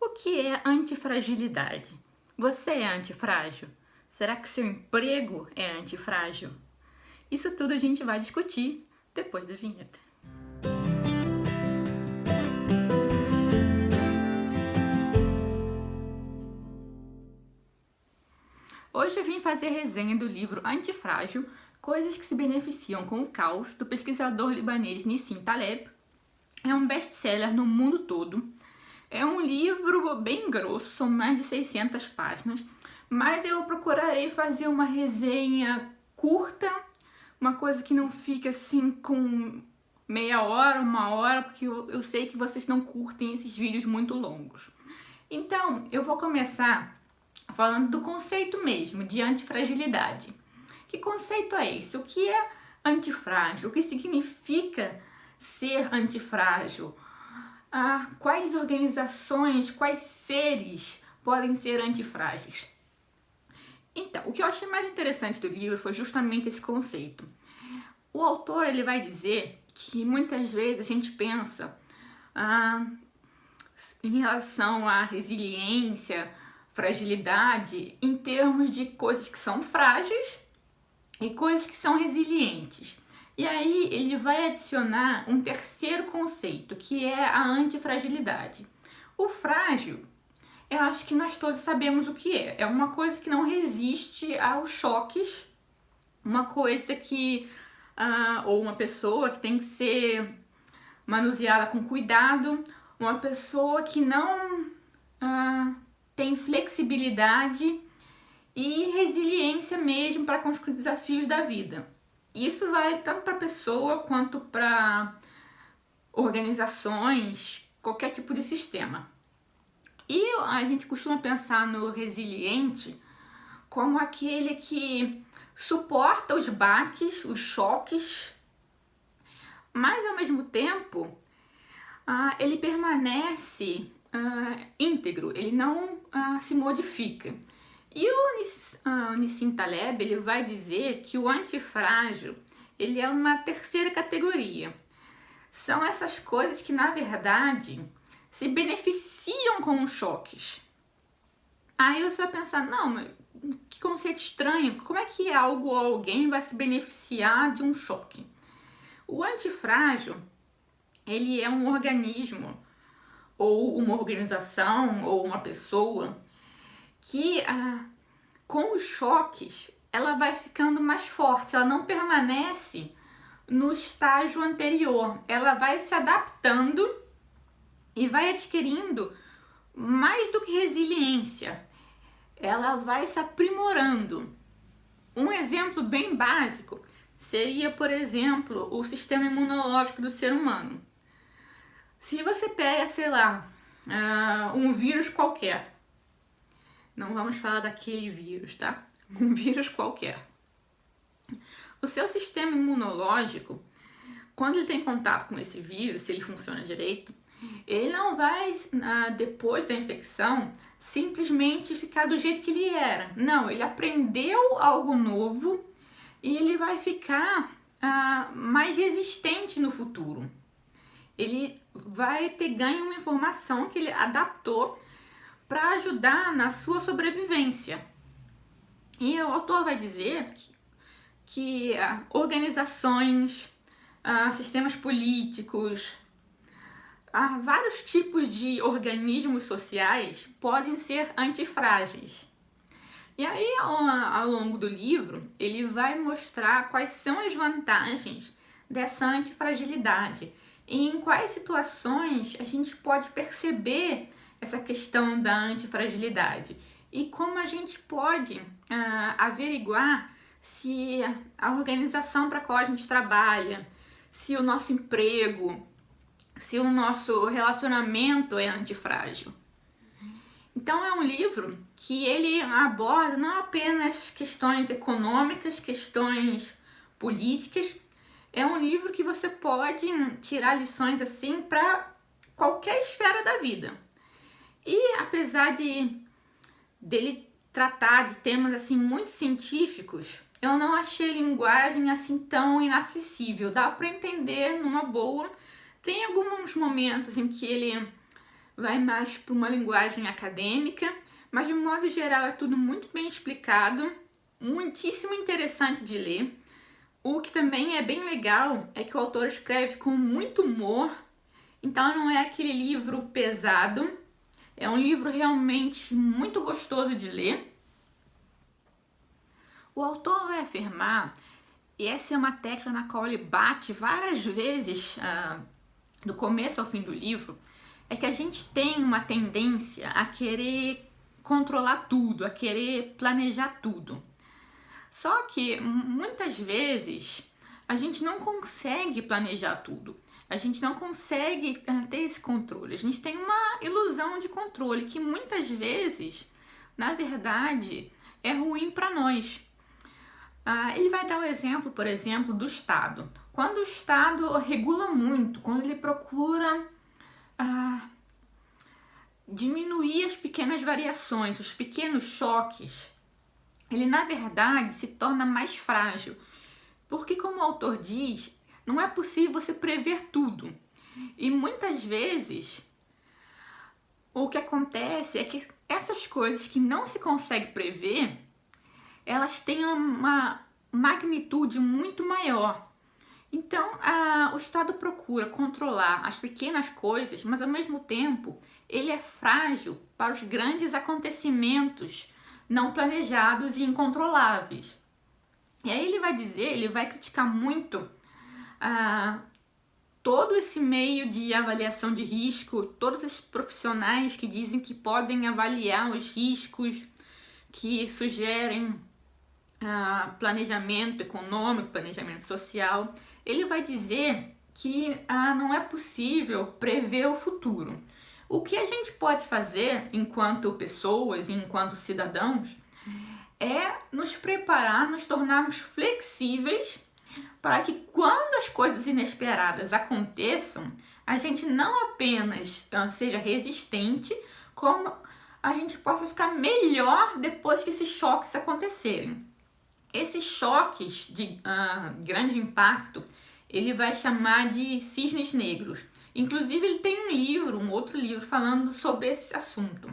O que é antifragilidade? Você é antifrágil? Será que seu emprego é antifrágil? Isso tudo a gente vai discutir depois da vinheta. Hoje eu vim fazer resenha do livro Antifrágil, Coisas que se beneficiam com o caos, do pesquisador libanês Nissim Taleb. É um best-seller no mundo todo. É um livro bem grosso, são mais de 600 páginas, mas eu procurarei fazer uma resenha curta, uma coisa que não fique assim com meia hora, uma hora, porque eu sei que vocês não curtem esses vídeos muito longos. Então, eu vou começar falando do conceito mesmo de antifragilidade. Que conceito é esse? O que é antifrágil? O que significa ser antifrágil? Quais organizações, quais seres podem ser antifrágeis? Então, o que eu achei mais interessante do livro foi justamente esse conceito. O autor ele vai dizer que muitas vezes a gente pensa em relação à resiliência, fragilidade, em termos de coisas que são frágeis e coisas que são resilientes. E aí ele vai adicionar um terceiro conceito, que é a antifragilidade. O frágil, eu acho que nós todos sabemos o que é. É uma coisa que não resiste aos choques, uma coisa que, ou uma pessoa que tem que ser manuseada com cuidado, uma pessoa que não tem flexibilidade e resiliência mesmo para com os desafios da vida. Isso vale tanto para a pessoa quanto para organizações, qualquer tipo de sistema. E a gente costuma pensar no resiliente como aquele que suporta os baques, os choques, mas ao mesmo tempo ele permanece íntegro, ele não se modifica. E o Nissim Taleb ele vai dizer que o antifrágil ele é uma terceira categoria. São essas coisas que, na verdade, se beneficiam com os choques. Aí você vai pensar, não, mas que conceito estranho, como é que algo ou alguém vai se beneficiar de um choque? O antifrágil, ele é um organismo, ou uma organização, ou uma pessoa, que com os choques ela vai ficando mais forte, ela não permanece no estágio anterior, ela vai se adaptando e vai adquirindo mais do que resiliência, ela vai se aprimorando. Um exemplo bem básico seria, por exemplo, o sistema imunológico do ser humano. Se você pega, sei lá, um vírus qualquer, não vamos falar daquele vírus, tá? Um vírus qualquer. O seu sistema imunológico, quando ele tem contato com esse vírus, se ele funciona direito, ele não vai, depois da infecção, simplesmente ficar do jeito que ele era. Não, ele aprendeu algo novo e ele vai ficar mais resistente no futuro. Ele vai ter ganho uma informação que ele adaptou para ajudar na sua sobrevivência. E o autor vai dizer que organizações, sistemas políticos, vários tipos de organismos sociais podem ser antifrágeis. E aí, ao longo do livro, ele vai mostrar quais são as vantagens dessa antifragilidade e em quais situações a gente pode perceber essa questão da antifragilidade e como a gente pode averiguar se a organização para a qual a gente trabalha, se o nosso emprego, se o nosso relacionamento é antifrágil. Então é um livro que ele aborda não apenas questões econômicas, questões políticas, é um livro que você pode tirar lições assim para qualquer esfera da vida. E apesar dele tratar de temas assim muito científicos, eu não achei a linguagem assim tão inacessível. Dá para entender numa boa. Tem alguns momentos em que ele vai mais para uma linguagem acadêmica, mas de modo geral é tudo muito bem explicado, muitíssimo interessante de ler. O que também é bem legal é que o autor escreve com muito humor, então não é aquele livro pesado, é um livro realmente muito gostoso de ler. O autor vai afirmar, e essa é uma tecla na qual ele bate várias vezes do começo ao fim do livro, é que a gente tem uma tendência a querer controlar tudo, a querer planejar tudo. Só que muitas vezes a gente não consegue planejar tudo. A gente não consegue ter esse controle. A gente tem uma ilusão de controle que muitas vezes, na verdade, é ruim para nós. Ele vai dar o exemplo, por exemplo, do Estado. Quando o Estado regula muito, quando ele procura diminuir as pequenas variações, os pequenos choques, ele na verdade se torna mais frágil. Porque, como o autor diz, não é possível você prever tudo. E muitas vezes o que acontece é que essas coisas que não se consegue prever, elas têm uma magnitude muito maior. Então, o Estado procura controlar as pequenas coisas, mas ao mesmo tempo ele é frágil para os grandes acontecimentos não planejados e incontroláveis. E aí ele vai criticar muito todo esse meio de avaliação de risco, todos esses profissionais que dizem que podem avaliar os riscos, que sugerem planejamento econômico, planejamento social. Ele vai dizer que não é possível prever o futuro. O que a gente pode fazer enquanto pessoas, enquanto cidadãos, é nos preparar, nos tornarmos flexíveis para que quando as coisas inesperadas aconteçam, a gente não apenas seja resistente, como a gente possa ficar melhor depois que esses choques acontecerem. Esses choques de grande impacto, ele vai chamar de cisnes negros. Inclusive, ele tem um outro livro falando sobre esse assunto.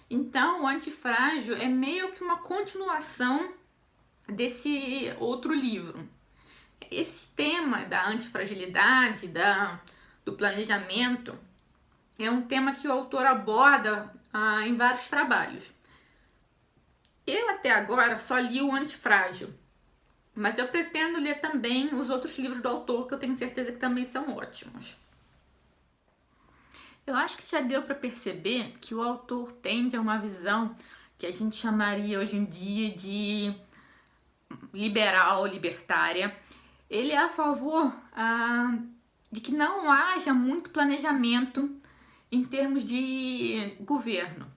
Então, o Antifrágil é meio que uma continuação desse outro livro. Esse tema da antifragilidade, do planejamento, é um tema que o autor aborda em vários trabalhos. Eu até agora só li o Antifrágil, mas eu pretendo ler também os outros livros do autor, que eu tenho certeza que também são ótimos. Eu acho que já deu para perceber que o autor tende a uma visão que a gente chamaria hoje em dia de liberal, libertária. Ele é a favor de que não haja muito planejamento em termos de governo.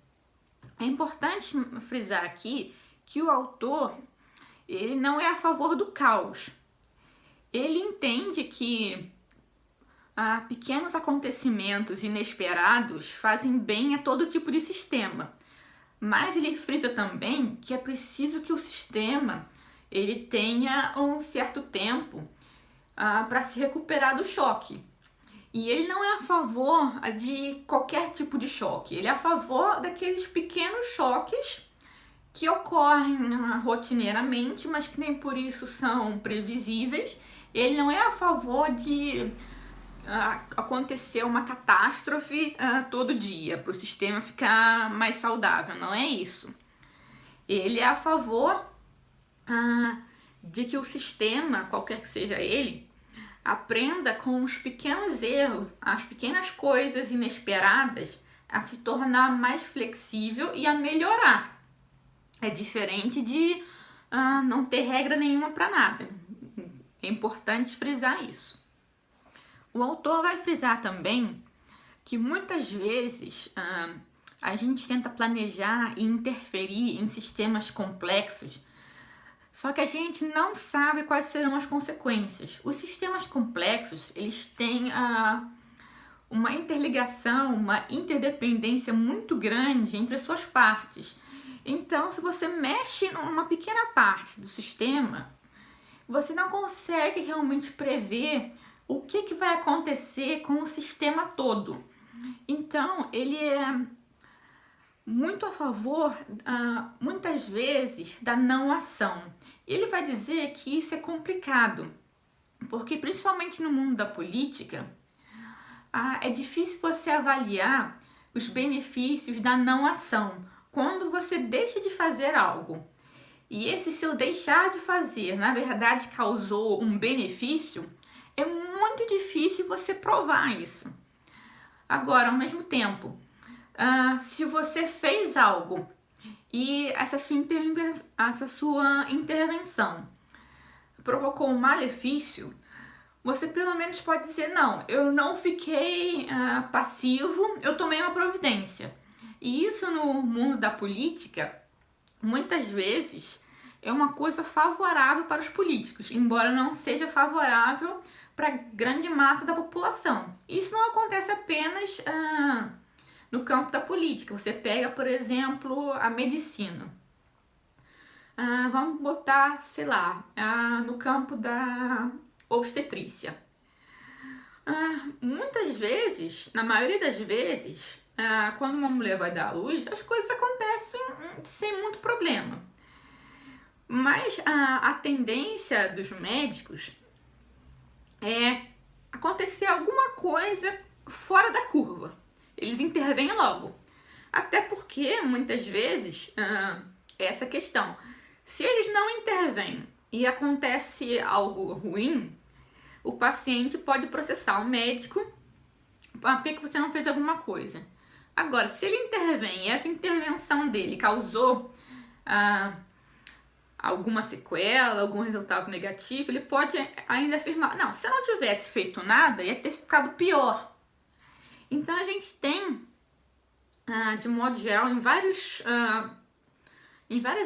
É importante frisar aqui que o autor ele não é a favor do caos. Ele entende que pequenos acontecimentos inesperados fazem bem a todo tipo de sistema. Mas ele frisa também que é preciso que o sistema ele tenha um certo tempo para se recuperar do choque. E ele não é a favor de qualquer tipo de choque. Ele é a favor daqueles pequenos choques que ocorrem rotineiramente, mas que nem por isso são previsíveis. Ele não é a favor de acontecer uma catástrofe todo dia, para o sistema ficar mais saudável. Não é isso. Ele é a favor de que o sistema, qualquer que seja ele, aprenda com os pequenos erros, as pequenas coisas inesperadas, a se tornar mais flexível e a melhorar. É diferente de não ter regra nenhuma para nada. É importante frisar isso. O autor vai frisar também que muitas vezes a gente tenta planejar e interferir em sistemas complexos, só que a gente não sabe quais serão as consequências. Os sistemas complexos, eles têm uma interligação, uma interdependência muito grande entre as suas partes. Então, se você mexe numa pequena parte do sistema, você não consegue realmente prever o que vai acontecer com o sistema todo. Então, ele é muito a favor, muitas vezes, da não ação. Ele vai dizer que isso é complicado, porque principalmente no mundo da política, é difícil você avaliar os benefícios da não ação. Quando você deixa de fazer algo e esse seu deixar de fazer, na verdade, causou um benefício, é muito difícil você provar isso. Agora, ao mesmo tempo, se você fez algo e essa sua intervenção provocou um malefício, você pelo menos pode dizer, não, eu não fiquei passivo, eu tomei uma providência. E isso no mundo da política, muitas vezes, é uma coisa favorável para os políticos, embora não seja favorável para a grande massa da população. Isso não acontece apenas no campo da política. Você pega, por exemplo, a medicina. Vamos botar, sei lá, no campo da obstetrícia. Muitas vezes, na maioria das vezes, quando uma mulher vai dar à luz, as coisas acontecem sem muito problema. Mas a tendência dos médicos é acontecer alguma coisa fora da curva. Eles intervêm logo. Até porque, muitas vezes, essa questão. Se eles não intervêm e acontece algo ruim, o paciente pode processar o médico. Por que você não fez alguma coisa? Agora, se ele intervém e essa intervenção dele causou alguma sequela, algum resultado negativo, ele pode ainda afirmar, não, se eu não tivesse feito nada, ia ter ficado pior. Então, a gente tem, de modo geral, em várias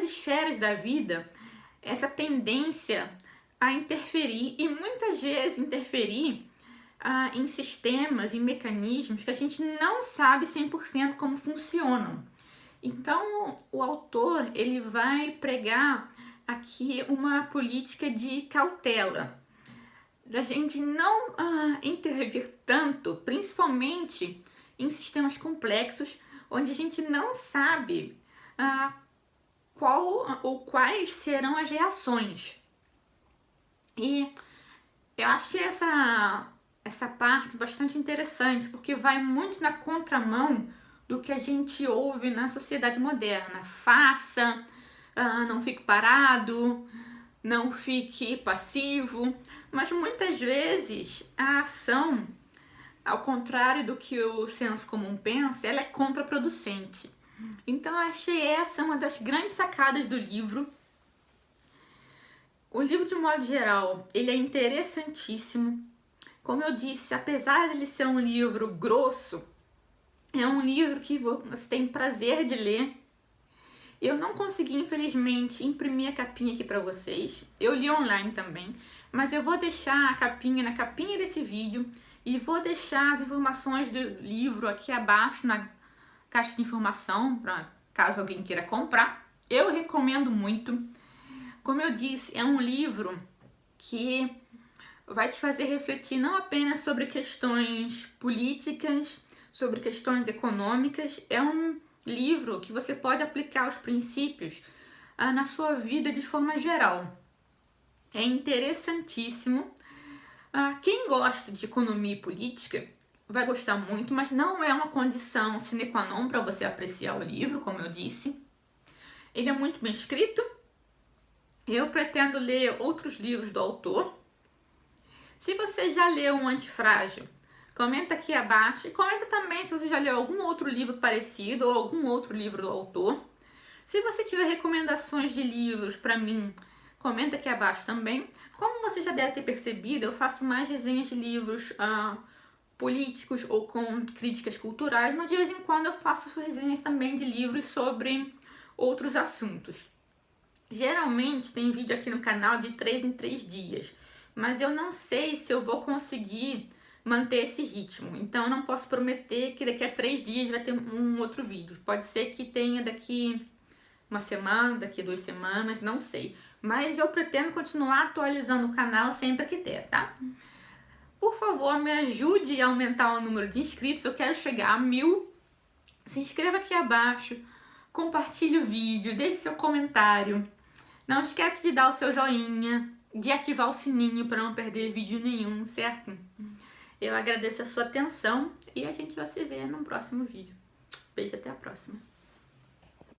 esferas da vida, essa tendência a interferir, e muitas vezes interferir em sistemas, em mecanismos que a gente não sabe 100% como funcionam. Então, o autor, ele vai pregar aqui uma política de cautela, da gente não intervir tanto, principalmente em sistemas complexos, onde a gente não sabe qual ou quais serão as reações. E eu achei essa parte bastante interessante, porque vai muito na contramão do que a gente ouve na sociedade moderna. Faça, não fique parado, não fique passivo. Mas muitas vezes a ação, ao contrário do que o senso comum pensa, ela é contraproducente. Então eu achei essa uma das grandes sacadas do livro. O livro, de modo geral, ele é interessantíssimo. Como eu disse, apesar de ele ser um livro grosso, é um livro que você tem prazer de ler. Eu não consegui, infelizmente, imprimir a capinha aqui para vocês. Eu li online também, mas eu vou deixar a capinha na capinha desse vídeo e vou deixar as informações do livro aqui abaixo na caixa de informação, para caso alguém queira comprar. Eu recomendo muito. Como eu disse, é um livro que vai te fazer refletir não apenas sobre questões políticas, sobre questões econômicas. É um livro que você pode aplicar os princípios na sua vida de forma geral. É interessantíssimo. Quem gosta de economia e política vai gostar muito, mas não é uma condição sine qua non para você apreciar o livro, como eu disse. Ele é muito bem escrito. Eu pretendo ler outros livros do autor. Se você já leu um Antifrágil, comenta aqui abaixo. E comenta também se você já leu algum outro livro parecido ou algum outro livro do autor. Se você tiver recomendações de livros para mim, comenta aqui abaixo também. Como você já deve ter percebido, eu faço mais resenhas de livros políticos ou com críticas culturais, mas de vez em quando eu faço resenhas também de livros sobre outros assuntos. Geralmente tem vídeo aqui no canal de 3 em 3 dias, mas eu não sei se eu vou conseguir manter esse ritmo. Então eu não posso prometer que daqui a 3 dias vai ter um outro vídeo. Pode ser que tenha daqui uma semana, daqui 2 semanas, não sei. Mas eu pretendo continuar atualizando o canal sempre que der, tá? Por favor, me ajude a aumentar o número de inscritos. Eu quero chegar a 1000. Se inscreva aqui abaixo, compartilhe o vídeo, deixe seu comentário. Não esquece de dar o seu joinha, de ativar o sininho para não perder vídeo nenhum, certo? Eu agradeço a sua atenção e a gente vai se ver no próximo vídeo. Beijo, até a próxima.